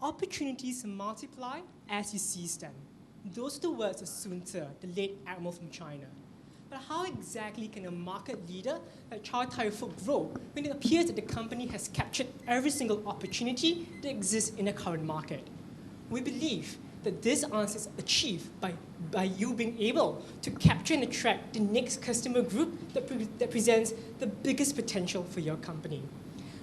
Opportunities multiply as you seize them. Those are the words of Sun Tzu, the late admiral from China. But how exactly can a market leader like Chow Tai Fook grow when it appears that the company has captured every single opportunity that exists in the current market? We believe that this answer is achieved by you being able to capture and attract the next customer group that presents the biggest potential for your company.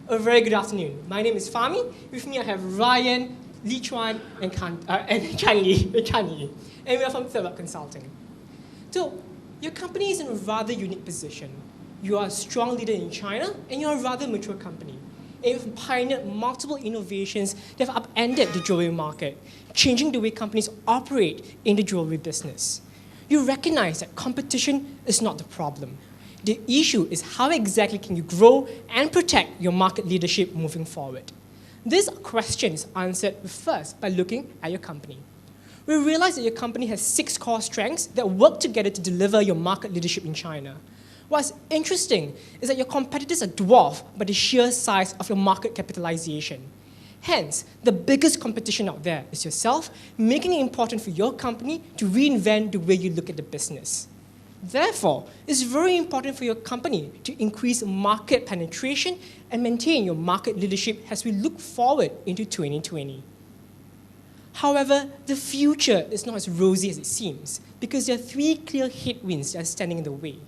A very good afternoon. My name is Fahmi. With me I have Ryan, Li Chuan, and Chan Yi. And we are from Third Up Consulting. So, your company is in a rather unique position. You are a strong leader in China, and you're a rather mature company. And you've pioneered multiple innovations that have upended the jewelry market, changing the way companies operate in the jewelry business. You recognize that competition is not the problem. The issue is how exactly can you grow and protect your market leadership moving forward. This question is answered first by looking at your company. We realize that your company has 6 core strengths that work together to deliver your market leadership in China. What's interesting is that your competitors are dwarfed by the sheer size of your market capitalization. Hence, the biggest competition out there is yourself, making it important for your company to reinvent the way you look at the business. Therefore, it's very important for your company to increase market penetration and maintain your market leadership as we look forward into 2020. However, the future is not as rosy as it seems because there are 3 clear headwinds that are standing in the way.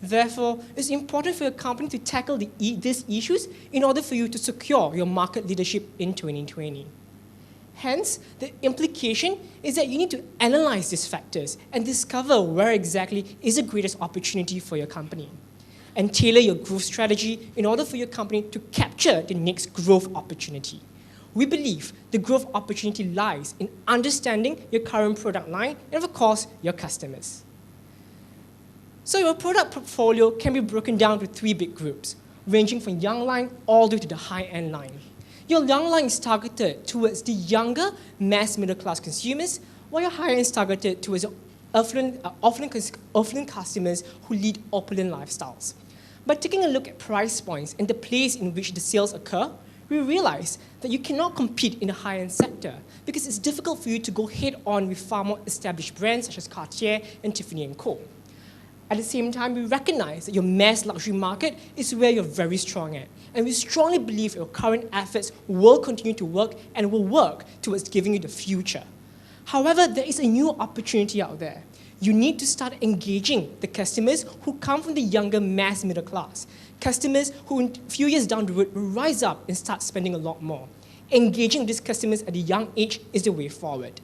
Therefore, it's important for your company to tackle these issues in order for you to secure your market leadership in 2020. Hence, the implication is that you need to analyze these factors and discover where exactly is the greatest opportunity for your company, and tailor your growth strategy in order for your company to capture the next growth opportunity. We believe the growth opportunity lies in understanding your current product line and, of course, your customers. So your product portfolio can be broken down to 3 big groups, ranging from young line all the way to the high-end line. Your young line is targeted towards the younger mass middle-class consumers, while your high-end is targeted towards affluent customers who lead opulent lifestyles. By taking a look at price points and the place in which the sales occur, we realize that you cannot compete in the high-end sector because it's difficult for you to go head-on with far more established brands such as Cartier and Tiffany & Co. At the same time, we recognize that your mass luxury market is where you're very strong at, and we strongly believe your current efforts will continue to work and will work towards giving you the future. However, there is a new opportunity out there. You need to start engaging the customers who come from the younger mass middle class, customers who in a few years down the road will rise up and start spending a lot more. Engaging these customers at a young age is the way forward.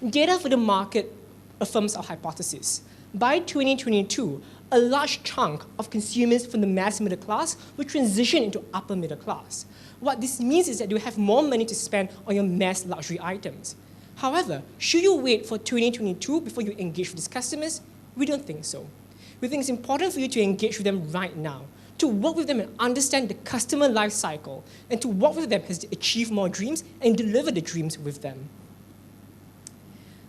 Data for the market affirms our hypothesis. By 2022, a large chunk of consumers from the mass middle class will transition into upper middle class. What this means is that you have more money to spend on your mass luxury items. However, should you wait for 2022 before you engage with these customers? We don't think so. We think it's important for you to engage with them right now, to work with them and understand the customer life cycle, and to work with them as they achieve more dreams and deliver the dreams with them.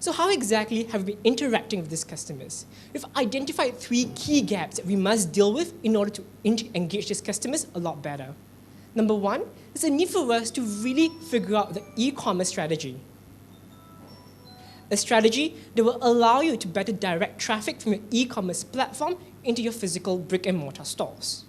So how exactly have we been interacting with these customers? We've identified 3 key gaps that we must deal with in order to engage these customers a lot better. Number 1, there's a need for us to really figure out the e-commerce strategy. A strategy that will allow you to better direct traffic from your e-commerce platform into your physical brick-and-mortar stores.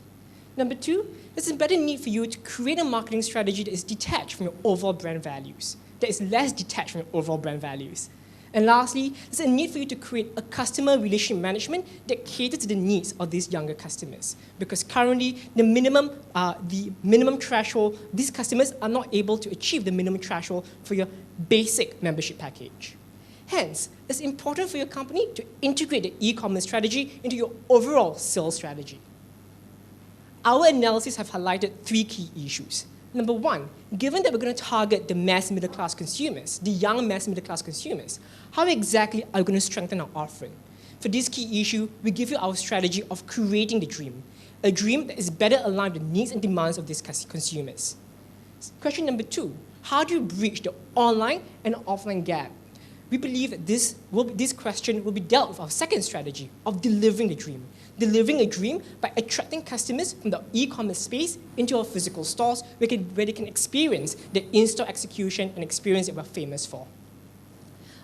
Number 2, there's a better need for you to create a marketing strategy that is detached from your overall brand values, that is less detached from your overall brand values. And lastly, there's a need for you to create a customer relationship management that caters to the needs of these younger customers. Because currently, the minimum threshold, these customers are not able to achieve the minimum threshold for your basic membership package. Hence, it's important for your company to integrate the e-commerce strategy into your overall sales strategy. Our analysis have highlighted 3 key issues. Number 1, given that we're going to target the mass middle class consumers, the young mass middle class consumers, how exactly are we going to strengthen our offering? For this key issue, we give you our strategy of creating the dream, a dream that is better aligned with the needs and demands of these consumers. Question number 2, how do you bridge the online and offline gap? We believe that this question will be dealt with our second strategy of delivering the dream. Delivering a dream by attracting customers from the e-commerce space into our physical stores where they can experience the in-store execution and experience that we're famous for.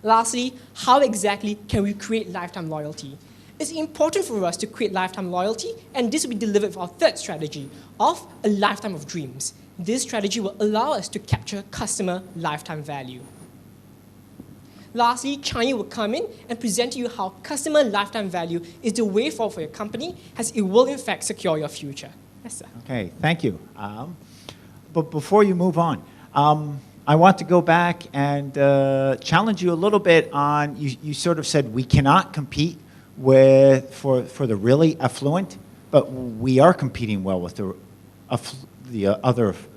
Lastly, how exactly can we create lifetime loyalty? It's important for us to create lifetime loyalty, and this will be delivered with our third strategy of a lifetime of dreams. This strategy will allow us to capture customer lifetime value. Lastly, Chanya will come in and present to you how customer lifetime value is the way forward for your company, as it will in fact secure your future. Yes, sir. Okay, thank you. But before you move on, I want to go back and challenge you a little bit on, you sort of said we cannot compete for the really affluent, but we are competing well with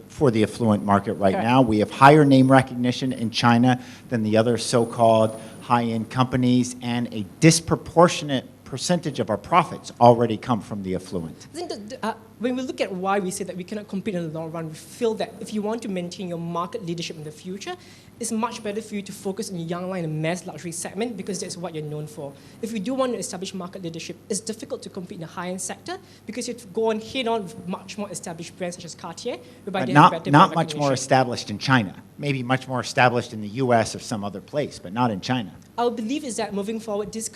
for the affluent market right now. We have higher name recognition in China than the other so-called high-end companies, and a disproportionate percentage of our profits already come from the affluent. I think that when we look at why we say that we cannot compete in the long run, we feel that if you want to maintain your market leadership in the future, it's much better for you to focus on the young line and mass luxury segment because that's what you're known for. If you do want to establish market leadership, it's difficult to compete in the high-end sector because you have to go on head-on with much more established brands such as Cartier, whereby they have better brand not much more recognition. established in China. Maybe much more established in the US or some other place, but not in China. Our belief is that moving forward, these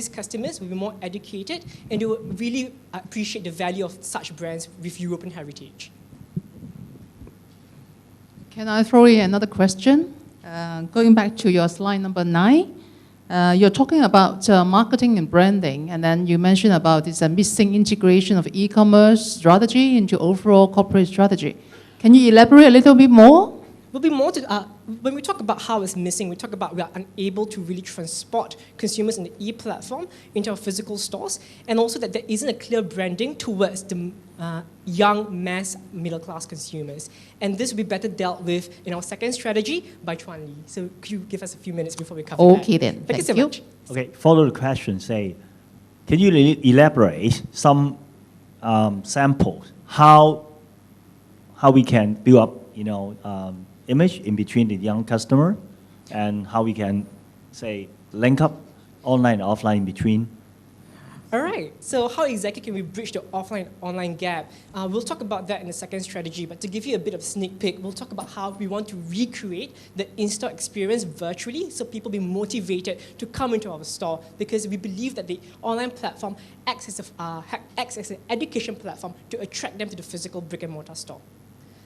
customers will be more educated and they will really appreciate the value of such brands with European heritage. Can I throw in another question? Going back to your slide number 9, you're talking about marketing and branding, and then you mentioned about this missing integration of e-commerce strategy into overall corporate strategy. Can you elaborate a little bit more? Will be more to, when we talk about how it's missing, we talk about we are unable to really transport consumers in the e-platform into our physical stores, and also that there isn't a clear branding towards the young mass middle-class consumers. And this will be better dealt with in our second strategy by Chuan Li. So could you give us a few minutes before we cover that? Okay then, Thank you so much. Okay, follow the question, say, can you elaborate some samples, how we can build up, image in between the young customer, and how we can, say, link up online and offline in between? All right, so how exactly can we bridge the offline-online gap? We'll talk about that in the second strategy, but to give you a bit of a sneak peek, we'll talk about how we want to recreate the in-store experience virtually so people be motivated to come into our store, because we believe that the online platform acts as an education platform to attract them to the physical brick-and-mortar store.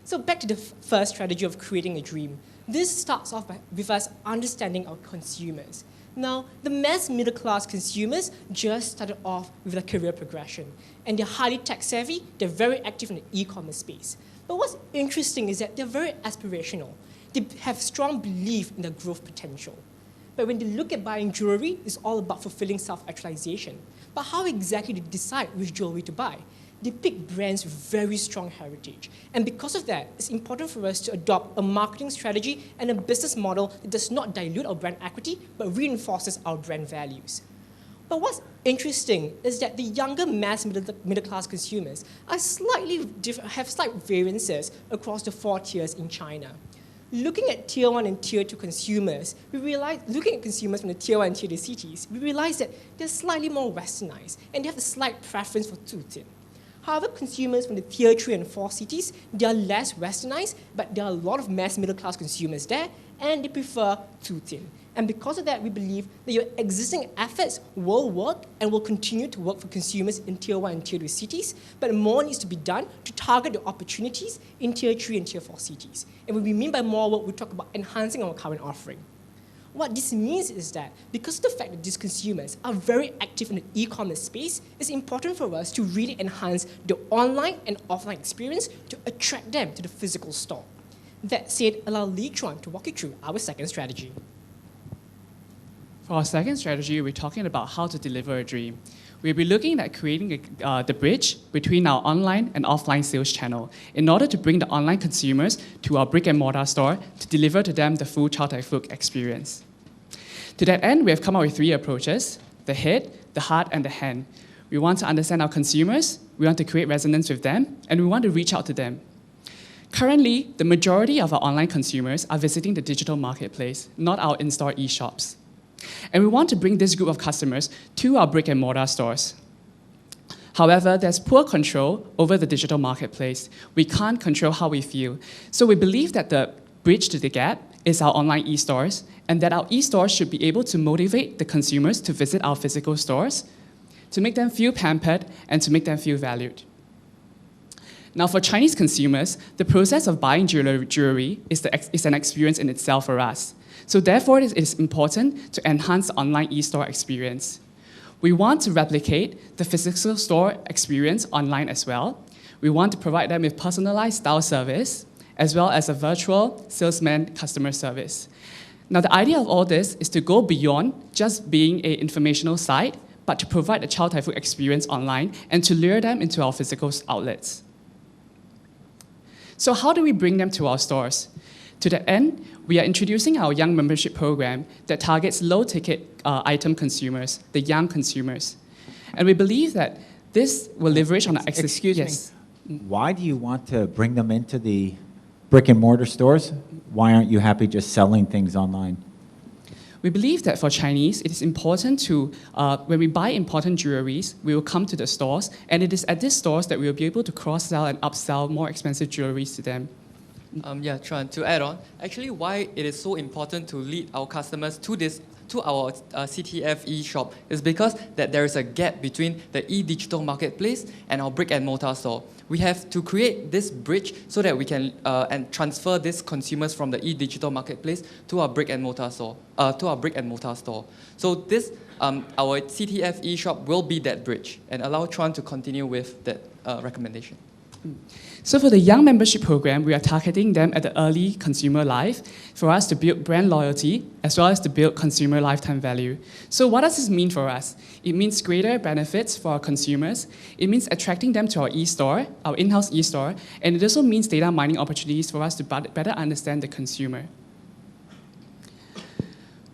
So back to the first strategy of creating a dream. This starts off with us understanding our consumers. Now, the mass middle-class consumers just started off with their career progression, and they're highly tech-savvy, they're very active in the e-commerce space. But what's interesting is that they're very aspirational. They have strong belief in their growth potential. But when they look at buying jewelry, it's all about fulfilling self-actualization. But how exactly do they decide which jewelry to buy? They pick brands with very strong heritage. And because of that, it's important for us to adopt a marketing strategy and a business model that does not dilute our brand equity, but reinforces our brand values. But what's interesting is that the younger mass middle-class consumers are have slight variances across the 4 tiers in China. Looking at Tier 1 and Tier 2 consumers, looking at consumers from the Tier 1 and Tier 2 cities, we realize that they're slightly more westernized, and they have a slight preference for Tutin. However, consumers from the Tier 3 and 4 cities, they are less westernized, but there are a lot of mass middle-class consumers there, and they prefer Tutin. And because of that, we believe that your existing efforts will work and will continue to work for consumers in Tier 1 and Tier 2 cities, but more needs to be done to target the opportunities in Tier 3 and Tier 4 cities. And when we mean by more work, we talk about enhancing our current offering. What this means is that because of the fact that these consumers are very active in the e-commerce space, it's important for us to really enhance the online and offline experience to attract them to the physical store. That said, allow Li Chuan to walk you through our second strategy. For our second strategy, we're talking about how to deliver a dream. We'll be looking at creating the bridge between our online and offline sales channel in order to bring the online consumers to our brick-and-mortar store to deliver to them the full Chow Tai Fook experience. To that end, we have come up with 3 approaches: the head, the heart, and the hand. We want to understand our consumers, we want to create resonance with them, and we want to reach out to them. Currently, the majority of our online consumers are visiting the digital marketplace, not our in-store e-shops. And we want to bring this group of customers to our brick and mortar stores. However, there's poor control over the digital marketplace. We can't control how we feel. So we believe that the bridge to the gap is our online e-stores, and that our e-stores should be able to motivate the consumers to visit our physical stores, to make them feel pampered, and to make them feel valued. Now, for Chinese consumers, the process of buying jewelry is an experience in itself for us. So therefore, it is important to enhance the online e-store experience. We want to replicate the physical store experience online as well. We want to provide them with personalized style service, as well as a virtual salesman customer service. Now, the idea of all this is to go beyond just being an informational site, but to provide a Chow Tai Fook experience online and to lure them into our physical outlets. So how do we bring them to our stores? To that end, we are introducing our Young Membership Program that targets low-ticket item consumers, the young consumers. And we believe that this will leverage on our access. Excuse yes. me. Why do you want to bring them into the brick and mortar stores? Why aren't you happy just selling things online? We believe that for Chinese, it is important to, when we buy important jewelries, we will come to the stores, and it is at these stores that we will be able to cross-sell and upsell more expensive jewelries to them. Yeah, Tran, to add on, actually why it is so important to lead our customers to our CTF shop is because that there is a gap between the e-digital marketplace and our brick and mortar store. We have to create this bridge so that we can and transfer these consumers from the e-digital marketplace to our brick and mortar store. So this, our CTF shop will be that bridge and allow Tran to continue with that recommendation. So for the Young Membership Program, we are targeting them at the early consumer life for us to build brand loyalty as well as to build consumer lifetime value. So what does this mean for us? It means greater benefits for our consumers. It means attracting them to our e-store, our in-house e-store, and it also means data mining opportunities for us to better understand the consumer.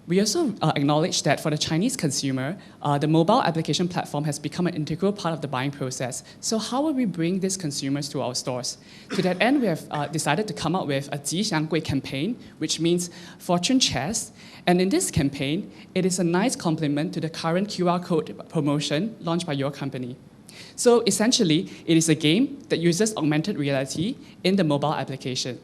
We also acknowledge that for the Chinese consumer, the mobile application platform has become an integral part of the buying process. So how will we bring these consumers to our stores? To that end, we have decided to come up with a 吉祥柜 campaign, which means fortune chest. And in this campaign, it is a nice complement to the current QR code promotion launched by your company. So essentially, it is a game that uses augmented reality in the mobile application.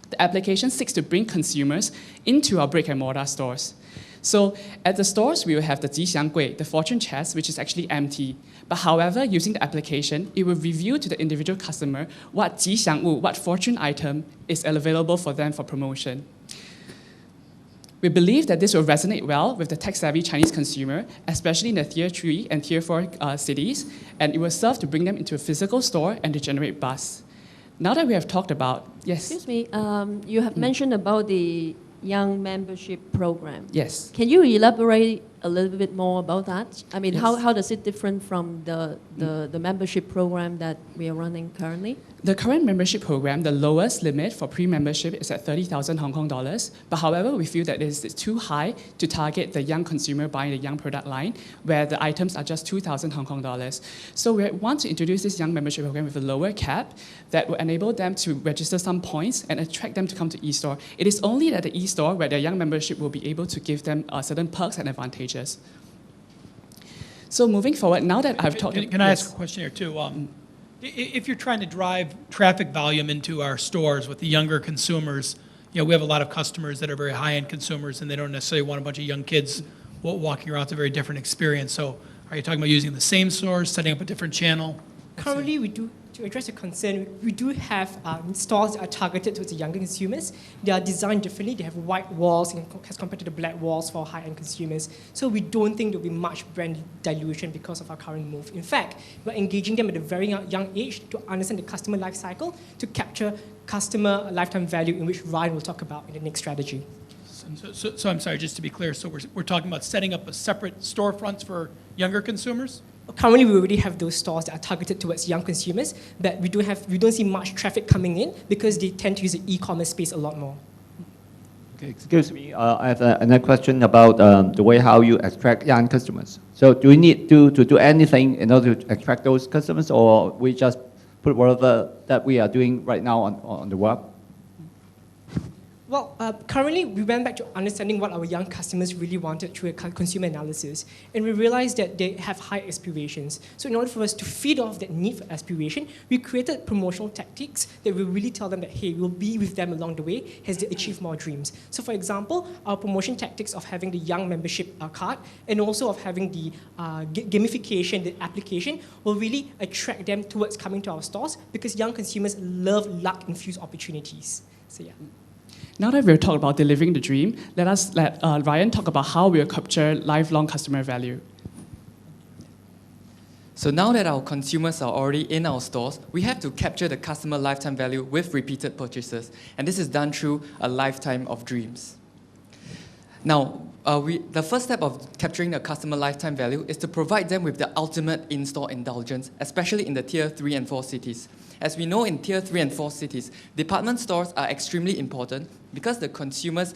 The application seeks to bring consumers into our brick and mortar stores. So at the stores, we will have the 吉祥柜, the fortune chest, which is actually empty. But however, using the application, it will reveal to the individual customer what 吉祥物, what fortune item is available for them for promotion. We believe that this will resonate well with the tech-savvy Chinese consumer, especially in the Tier 3 and Tier 4 cities, and it will serve to bring them into a physical store and to generate buzz. Now that we have talked about, yes? Excuse me, you have mentioned about the Young Membership Program. Yes. Can you elaborate a little bit more about that? I mean, Yes. how does it different from the membership program that we are running currently? The current membership program, the lowest limit for pre-membership is at 30,000 Hong Kong dollars. But however, we feel that it's too high to target the young consumer buying the young product line, where the items are just 2,000 Hong Kong dollars. So we want to introduce this young membership program with a lower cap that will enable them to register some points and attract them to come to e-store. It is only at the e-store where their young membership will be able to give them certain perks and advantages. So moving forward, now that I've talked... Can I ask a question here too? If you're trying to drive traffic volume into our stores with the younger consumers, you know, we have a lot of customers that are very high-end consumers and they don't necessarily want a bunch of young kids walking around. It's a very different experience. So are you talking about using the same stores, setting up a different channel? Currently, we do, to address the concern, we do have stores that are targeted towards the younger consumers. They are designed differently. They have white walls as compared to the black walls for high-end consumers. So we don't think there will be much brand dilution because of our current move. In fact, we're engaging them at a very young age to understand the customer life cycle, to capture customer lifetime value, in which Ryan will talk about in the next strategy. So I'm sorry, just to be clear, so we're talking about setting up a separate storefronts for younger consumers? Currently, we already have those stores that are targeted towards young consumers, but we don't see much traffic coming in because they tend to use the e-commerce space a lot more. Okay, excuse me, I have another question about the way how you attract young customers. So do we need to do anything in order to attract those customers, or we just put whatever that we are doing right now on the web? Well, currently, we went back to understanding what our young customers really wanted through a consumer analysis, and we realized that they have high aspirations. So in order for us to feed off that need for aspiration, we created promotional tactics that will really tell them that, hey, we'll be with them along the way as they achieve more dreams. So for example, our promotion tactics of having the young membership card and also of having the gamification, the application, will really attract them towards coming to our stores because young consumers love luck-infused opportunities. So yeah. Now that we've talked about delivering the dream, let Ryan talk about how we'll capture lifelong customer value. So now that our consumers are already in our stores, we have to capture the customer lifetime value with repeated purchases. And this is done through a lifetime of dreams. Now, the first step of capturing the customer lifetime value is to provide them with the ultimate in-store indulgence, especially in the Tier 3 and 4 cities. As we know, in Tier 3 and 4 cities, department stores are extremely important because the consumers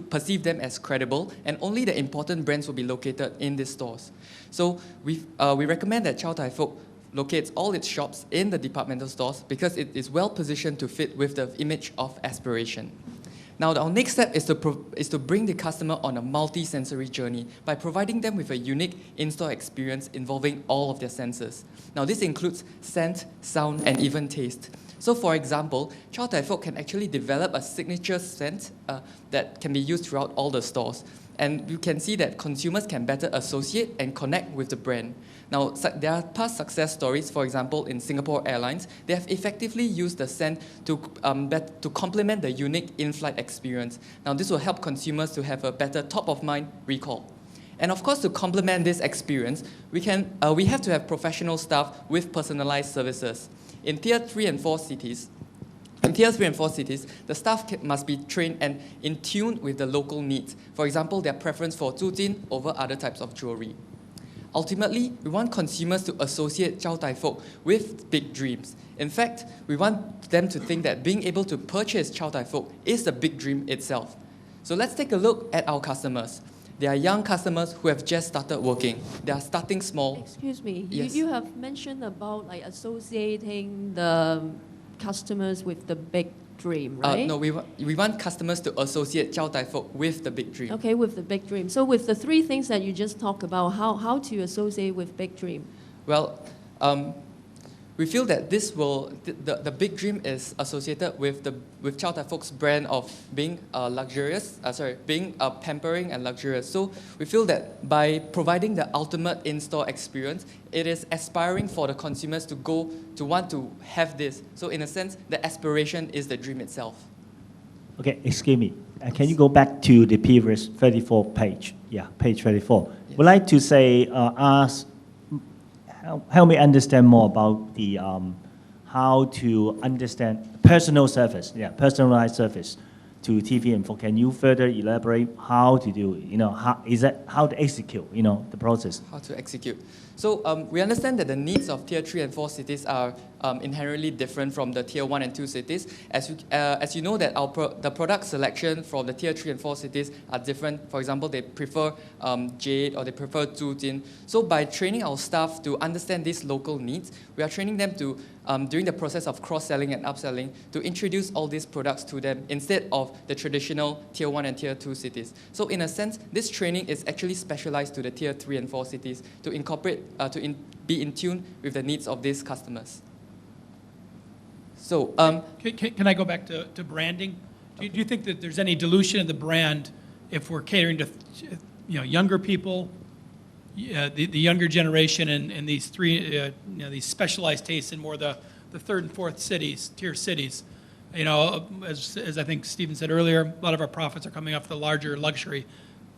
perceive them as credible, and only the important brands will be located in these stores. So we recommend that Chow Tai Fook locates all its shops in the departmental stores because it is well positioned to fit with the image of aspiration. Now, our next step is to bring the customer on a multi-sensory journey by providing them with a unique in-store experience involving all of their senses. Now, this includes scent, sound, and even taste. So, for example, Chow Tai Fook can actually develop a signature scent that can be used throughout all the stores. And you can see that consumers can better associate and connect with the brand. Now, there are past success stories, for example, in Singapore Airlines. They have effectively used the scent to complement the unique in-flight experience. Now, this will help consumers to have a better top-of-mind recall. And of course, to complement this experience, we have to have professional staff with personalized services. In Tier 3 and 4 cities, the staff must be trained and in tune with the local needs. For example, their preference for zujin over other types of jewelry. Ultimately, we want consumers to associate Chow Tai Fook with big dreams. In fact, we want them to think that being able to purchase Chow Tai Fook is the big dream itself. So let's take a look at our customers. They are young customers who have just started working. They are starting small. Excuse me, Yes. you have mentioned about associating the customers with the big dream, right? No, we want customers to associate Chow Tai Fook with the big dream. Okay, with the big dream. So with the three things that you just talked about, how to associate with big dream? Well, we feel that the big dream is associated with Chow Tai Fook's brand of being being pampering and luxurious. So we feel that by providing the ultimate in-store experience, it is aspiring for the consumers to want to have this. So in a sense, the aspiration is the dream itself. Okay, excuse me. Can you go back to the previous 34 page? Yeah, page 34. Yes. Would like to say, help me understand more about the how to understand personal service, personalized service to TV info. Can you further elaborate how to do, how to execute, the process? How to execute. So we understand that the needs of Tier 3 and 4 cities are inherently different from the Tier 1 and 2 cities. As you know that the product selection from the Tier 3 and 4 cities are different. For example, they prefer jade or they prefer zujin. So by training our staff to understand these local needs, we are training them to, during the process of cross-selling and upselling, to introduce all these products to them instead of the traditional Tier 1 and Tier 2 cities. So in a sense, this training is actually specialized to the Tier 3 and 4 cities to incorporate, be in tune with the needs of these customers. So, Can I go back to branding? Do you think that there's any dilution of the brand if we're catering to younger people, the younger generation, and these these specialized tastes in more the third and fourth tier cities? As I think Stephen said earlier, a lot of our profits are coming off the larger luxury.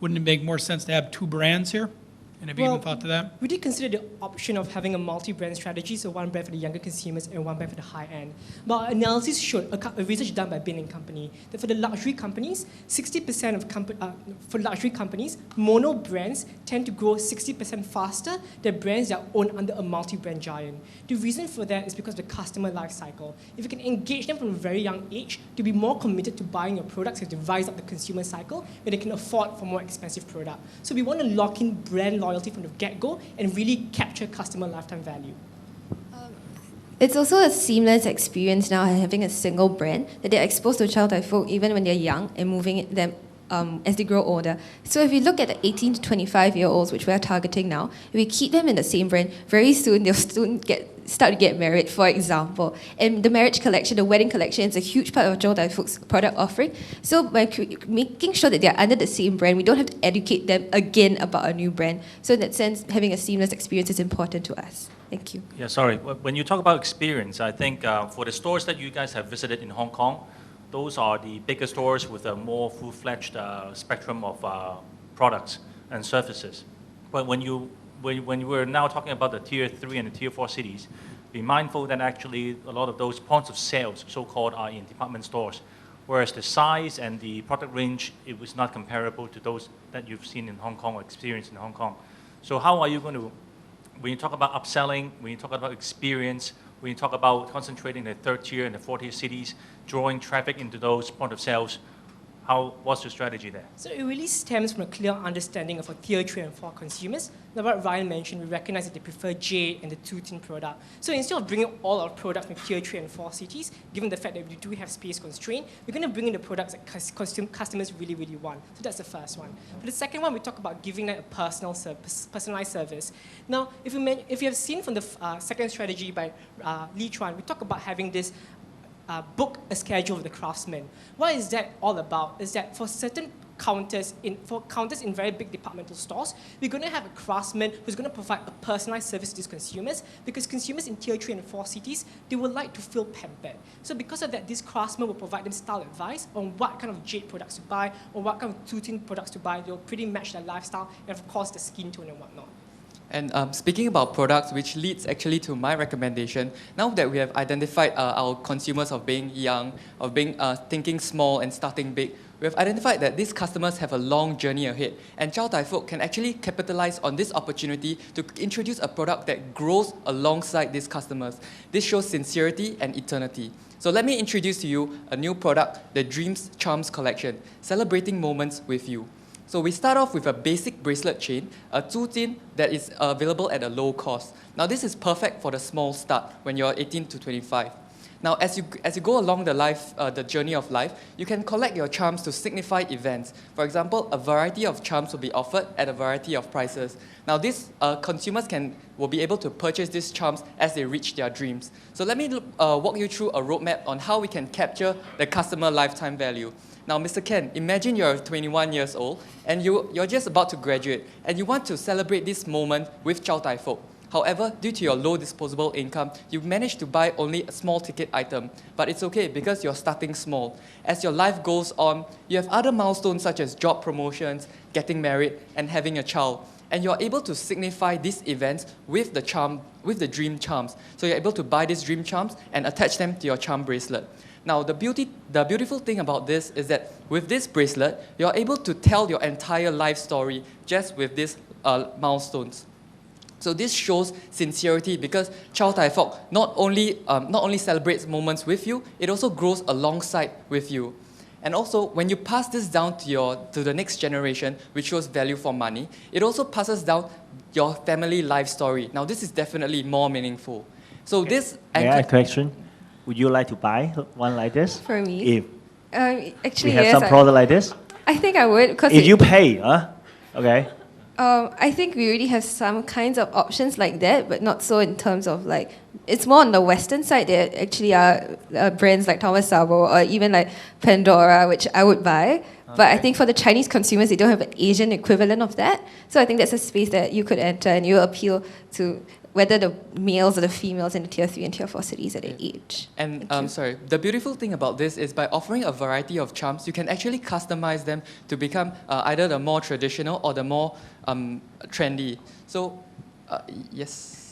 Wouldn't it make more sense to have two brands here? And have you even thought to that? We did consider the option of having a multi-brand strategy, so one brand for the younger consumers and one brand for the high-end. But our analysis showed, a research done by Bain & Company, that for the luxury companies, 60% for luxury companies, mono brands tend to grow 60% faster than brands that are owned under a multi-brand giant. The reason for that is because of the customer life cycle. If you can engage them from a very young age to be more committed to buying your products and to rise up the consumer cycle, where they can afford for more expensive product. So we want to lock in brand loyalty from the get-go and really capture customer lifetime value. It's also a seamless experience now having a single brand that they're exposed to Chow Tai Fook even when they're young and moving them as they grow older. So if you look at the 18 to 25-year-olds, which we're targeting now, if we keep them in the same brand, very soon they'll soon start to get married, for example. And the marriage collection, the wedding collection is a huge part of Chow Tai Fook's product offering. So by making sure that they're under the same brand, we don't have to educate them again about a new brand. So in that sense, having a seamless experience is important to us. Thank you. Yeah, sorry. When you talk about experience, I think for the stores that you guys have visited in Hong Kong, those are the bigger stores with a more full-fledged spectrum of products and services. But when you were now talking about the Tier 3 and the Tier 4 cities, be mindful that actually a lot of those points of sales, so-called, are in department stores, whereas the size and the product range, it was not comparable to those that you've seen in Hong Kong or experienced in Hong Kong. So how are you going to, when you talk about upselling, when you talk about experience, when you talk about concentrating the 3rd tier and the 4th tier cities, drawing traffic into those point of sales, what's your strategy there? So it really stems from a clear understanding of a Tier 3 and 4 consumers. Now, what Ryan mentioned, we recognize that they prefer Jade and the 2-tin product. So instead of bringing all our products from Tier 3 and 4 cities, given the fact that we do have space constraint, we're going to bring in the products that customers really, really want. So that's the first one. For the second one, we talk about giving them a personalized service. Now, if you have seen from the second strategy by Lee Chuan, we talk about having this book a schedule with the craftsman. What is that all about? Is that for certain counters in very big departmental stores, we're going to have a craftsman who's going to provide a personalized service to these consumers, because consumers in Tier 3 and 4 cities, they would like to feel pampered. So because of that, this craftsman will provide them style advice on what kind of jade products to buy, or what kind of 2-tin products to buy. They'll pretty match their lifestyle and of course the skin tone and whatnot. And speaking about products, which leads actually to my recommendation, now that we have identified our consumers of being young, of being thinking small and starting big, we have identified that these customers have a long journey ahead, and Chow Tai Fook can actually capitalize on this opportunity to introduce a product that grows alongside these customers. This shows sincerity and eternity. So let me introduce to you a new product, the Dreams Charms Collection, celebrating moments with you. So we start off with a basic bracelet chain, a 2-tin that is available at a low cost. Now this is perfect for the small start when you're 18 to 25. Now as you go along the journey of life, you can collect your charms to signify events. For example, a variety of charms will be offered at a variety of prices. Now these consumers will be able to purchase these charms as they reach their dreams. So let me walk you through a roadmap on how we can capture the customer lifetime value. Now, Mr. Ken, imagine you're 21 years old and you're just about to graduate and you want to celebrate this moment with Chow Tai Fook. However, due to your low disposable income, you've managed to buy only a small ticket item. But it's okay because you're starting small. As your life goes on, you have other milestones such as job promotions, getting married, and having a child. And you're able to signify these events with the dream charms. So you're able to buy these dream charms and attach them to your charm bracelet. Now, the beautiful thing about this is that with this bracelet, you're able to tell your entire life story just with these milestones. So this shows sincerity because Chow Tai Fook not only celebrates moments with you, it also grows alongside with you. And also, when you pass this down to the next generation, which shows value for money, it also passes down your family life story. Now, this is definitely more meaningful. So this... May I ask a question? Would you like to buy one like this? For me? If actually, we have yes, some product like this? I think I would. If you pay, okay. I think we already have some kinds of options like that, but not so in terms of like, it's more on the Western side. There actually are brands like Thomas Sabo or even like Pandora, which I would buy. Okay. But I think for the Chinese consumers, they don't have an Asian equivalent of that. So I think that's a space that you could enter and you appeal to whether the males or the females in the Tier 3 and Tier 4 cities at their age. And the beautiful thing about this is by offering a variety of charms, you can actually customize them to become either the more traditional or the more trendy. So, yes.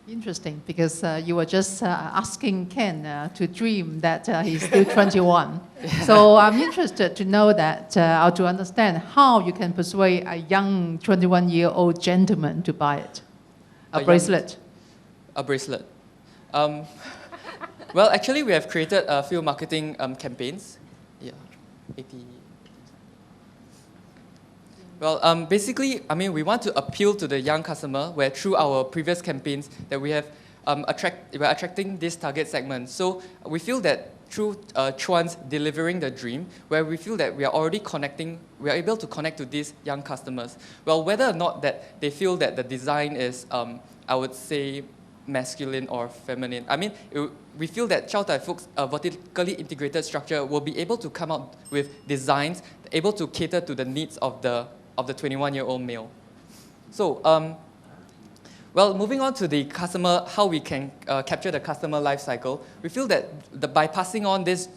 Interesting, because you were just asking Ken to dream that he's still 21. So I'm interested to know that, or to understand how you can persuade a young 21-year-old gentleman to buy it. A bracelet. A bracelet. Well, actually, we have created a few marketing campaigns. Yeah, 80. Well, basically, I mean, we want to appeal to the young customer where through our previous campaigns that we have we're attracting this target segment. So we feel that through Chuan's delivering the dream, where we feel that we are already connecting, we are able to connect to these young customers. Well, whether or not that they feel that the design is, I would say, masculine or feminine. I mean, we feel that Chow Tai Fook's vertically integrated structure will be able to come out with designs able to cater to the needs of the 21-year-old male. So, well, moving on to the customer, how we can capture the customer life cycle, we feel that by passing on this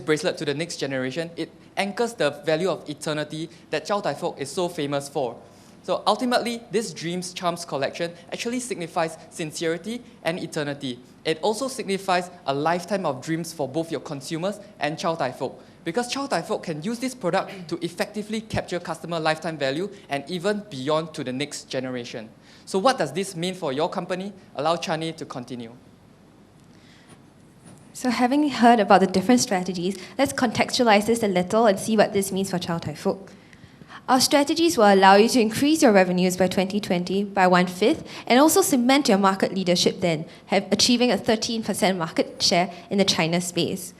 bracelet to the next generation, it anchors the value of eternity that Chow Tai Fook is so famous for. So ultimately, this Dreams Charms collection actually signifies sincerity and eternity. It also signifies a lifetime of dreams for both your consumers and Chow Tai Fook, because Chow Tai Fook can use this product to effectively capture customer lifetime value and even beyond to the next generation. So what does this mean for your company? Allow Chani to continue. So having heard about the different strategies, let's contextualize this a little and see what this means for Chow Tai Fook. Our strategies will allow you to increase your revenues by 2020 by 1/5 and also cement your market leadership then, achieving a 13% market share in the China space.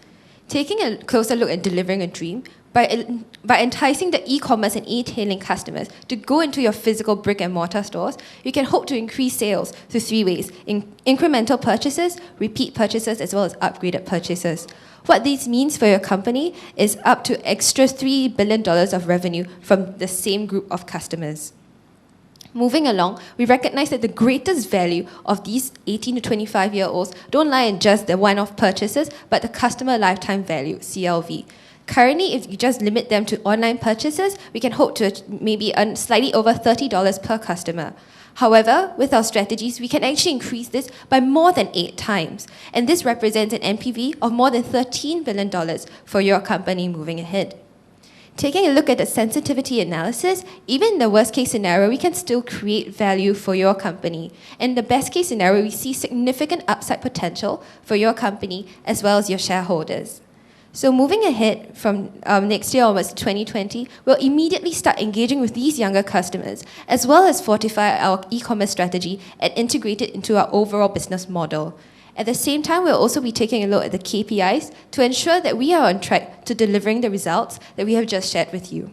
Taking a closer look at delivering a dream, by enticing the e-commerce and e-tailing customers to go into your physical brick-and-mortar stores, you can hope to increase sales through 3 ways: incremental purchases, repeat purchases, as well as upgraded purchases. What this means for your company is up to extra $3 billion of revenue from the same group of customers. Moving along, we recognize that the greatest value of these 18 to 25-year-olds don't lie in just the one-off purchases, but the customer lifetime value, CLV. Currently, if you just limit them to online purchases, we can hope to maybe earn slightly over $30 per customer. However, with our strategies, we can actually increase this by more than 8 times. And this represents an NPV of more than $13 billion for your company moving ahead. Taking a look at the sensitivity analysis, even in the worst case scenario, we can still create value for your company. In the best case scenario, we see significant upside potential for your company as well as your shareholders. So moving ahead from next year onwards to 2020, we'll immediately start engaging with these younger customers, as well as fortify our e-commerce strategy and integrate it into our overall business model. At the same time, we'll also be taking a look at the KPIs to ensure that we are on track to delivering the results that we have just shared with you.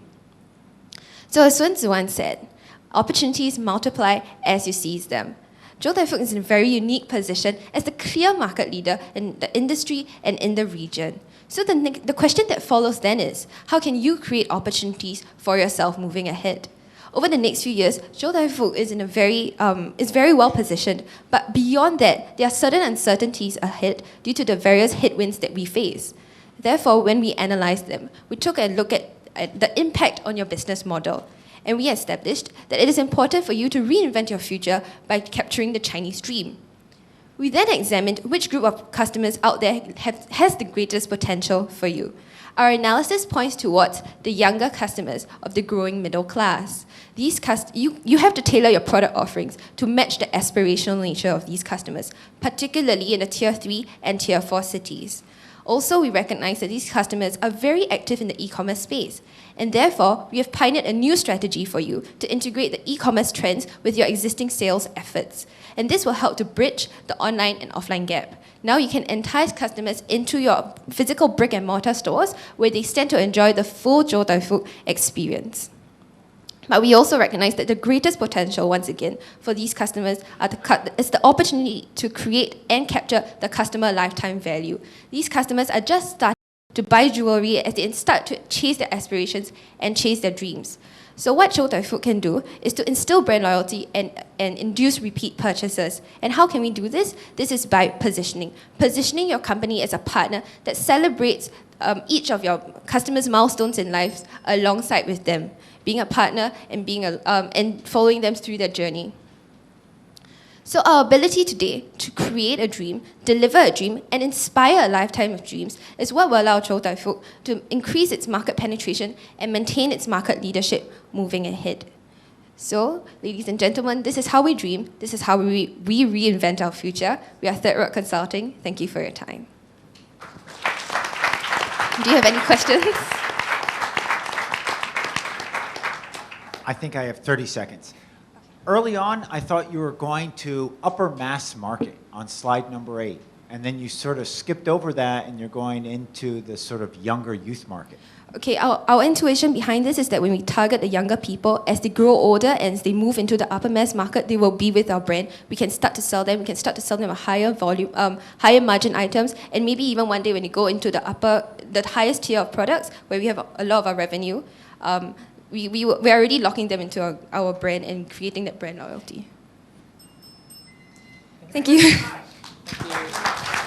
So as Sun Tzu once said, opportunities multiply as you seize them. Chow Tai Fook is in a very unique position as the clear market leader in the industry and in the region. So the question that follows then is, how can you create opportunities for yourself moving ahead? Over the next few years, Chow Tai Fook is very well positioned, but beyond that, there are certain uncertainties ahead due to the various headwinds that we face. Therefore, when we analyzed them, we took a look at the impact on your business model. And we established that it is important for you to reinvent your future by capturing the Chinese dream. We then examined which group of customers out there has the greatest potential for you. Our analysis points towards the younger customers of the growing middle class. You have to tailor your product offerings to match the aspirational nature of these customers, particularly in the Tier 3 and Tier 4 cities. Also, we recognize that these customers are very active in the e-commerce space, and therefore, we have pioneered a new strategy for you to integrate the e-commerce trends with your existing sales efforts. And this will help to bridge the online and offline gap. Now you can entice customers into your physical brick and mortar stores where they stand to enjoy the full Chow Tai Fook experience. But we also recognize that the greatest potential, once again, for these customers is the opportunity to create and capture the customer lifetime value. These customers are just starting to buy jewelry as they start to chase their aspirations and chase their dreams. So what Chow Tai Fook can do is to instill brand loyalty and induce repeat purchases. And how can we do this? This is by positioning. Positioning your company as a partner that celebrates each of your customers' milestones in life alongside with them. Being a partner and and following them through their journey. So our ability today to create a dream, deliver a dream, and inspire a lifetime of dreams is what will allow Chow Tai Fook to increase its market penetration and maintain its market leadership moving ahead. So, ladies and gentlemen, this is how we dream. This is how we reinvent our future. We are Third Rock Consulting. Thank you for your time. Do you have any questions? I think I have 30 seconds. Early on, I thought you were going to upper mass market on slide number 8, and then you sort of skipped over that and you're going into the sort of younger youth market. Okay, our intuition behind this is that when we target the younger people, as they grow older and as they move into the upper mass market, they will be with our brand. We can start to sell them. We can start to sell them a higher volume, higher margin items, and maybe even one day when you go into the highest tier of products, where we have a lot of our revenue, we're already locking them into our brand and creating that brand loyalty. Thank you. Thank you.